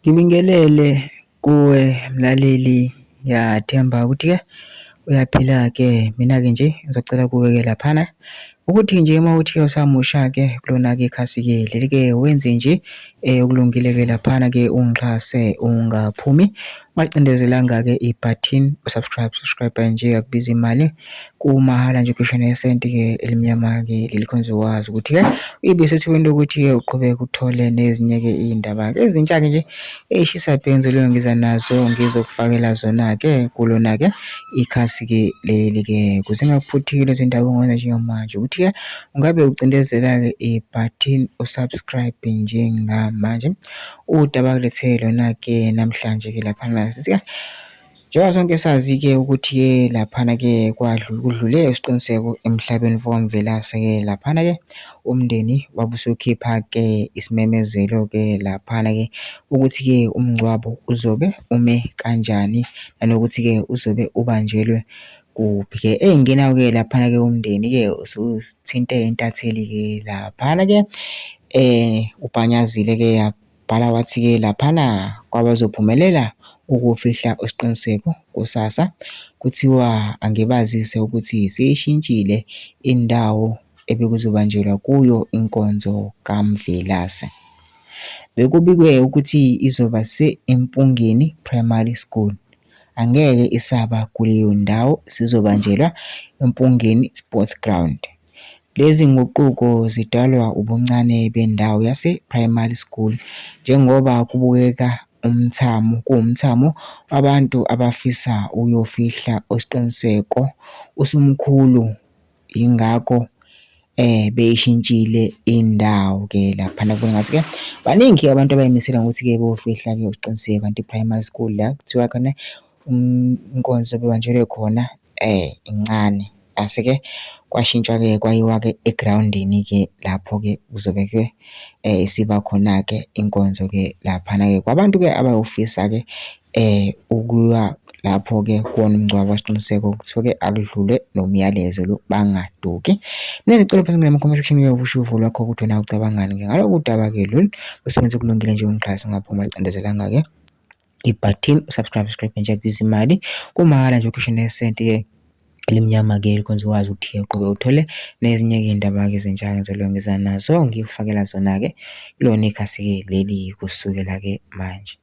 Ngibingelele kuwe mlaleli, ngiyathemba ukuthi-ke uyaphila-ke. Mina-ke nje ngizocela kuwe-ke laphana ukuthi nje uma uthi-ke usamusha-ke kulona-ke ikhasi-ke leli-ke wenze nje okulungile-ke laphana-ke ungixhase ungaphumi ungacindezelanga-ke i-button subscribe nje akubiza imali, kumahhala nje ukhishwa nesenti-ke elimnyama-ke lelikhonza ukwazi ukuthi-ke ibe sethubeni lokuthi-ke uqhubeke uthole nezinye-ke iy'ndaba-ke ezintsha-ke nje ey'shisa bhenzi leyo ngiza nazo ngizokufakela zona-ke kulona-ke ikhasi-ke leli-ke kuze ngakuphuthile izindaba ongenza njengamanje ukuthi-ke ungabe ucindezela-ke i-button usubscribe njengamanje. Udaba kulethe lona-ke namhlanje-ke laphana sisika njengoba sonke sazi-ke ukuthi-ke laphana-ke kudlule isiqiniseko emhlabeni vokamvelase-ke laphana-ke umndeni wabe usukhipha-ke isimemezelo-ke laphana-ke ukuthi-ke umngcwabo uzobe ume kanjani nanokuthi-ke uzobe ubanjelwe kuphi-ke. Ey'ngenayo-ke laphana-ke umndeni-ke usuthinte intatheli-ke laphana-ke uBhanyazile-ke yabhala wathi-ke laphana kwabazophumelela ukufihla isiqiniseko kusasa kuthiwa angibazise ukuthi seyishintshile indawo ebekuzobanjelwa kuyo inkonzo kaMvelase. Bekubikwe ukuthi izoba se-Empungeni Primary School. Angeke isaba kuleyo ndawo, sizobanjelwa Empungeni Sports Ground. Lezi nguquko zidalwa ubuncane bendawo yase-primary school njengoba kubukeka kuwumthamo wabantu abafisa uyofihla isiqiniseko usumkhulu, yingakho beyishintshile indawo-ke laphana. Kubona ngathi-ke baningi abantu abayimisela ngokuthi-ke bofihla-ke usiqiniseko, kanti i-primary school la kuthiwa khona inkonzo bebanjelwe khona incane. Ase-ke kwashintshwa-ke kwayiwa-ke egrawundini-ke lapho-ke kuzobe-ke siba khona-ke inkonzo-ke laphana-ke kwabantu-ke abayofisa-ke ukuya lapho-ke kuwona umngcwabo wesiqiniseko kuthiwa-ke akudlule nomyalezo lo bangaduki. Mina ngicela phela ngene comment section-ke usho uvo lwakho ukuthi wena ucabangani-ke ngalolu daba-ke lolu bese kulungile nje ungixhasa ungaphuma ulicindezelanga-ke i-button subscribe nje akubiza imali, kumahhala nje ukhishwa nesenti-ke elimnyama-ke likhonza ukwazi ukuthi uqhube uthole nezinye-ke iy'ndaba-ke ezintsha ngiza nazo ngikufakela zona-ke kulona ikhasi-ke leli kusukela-ke manje.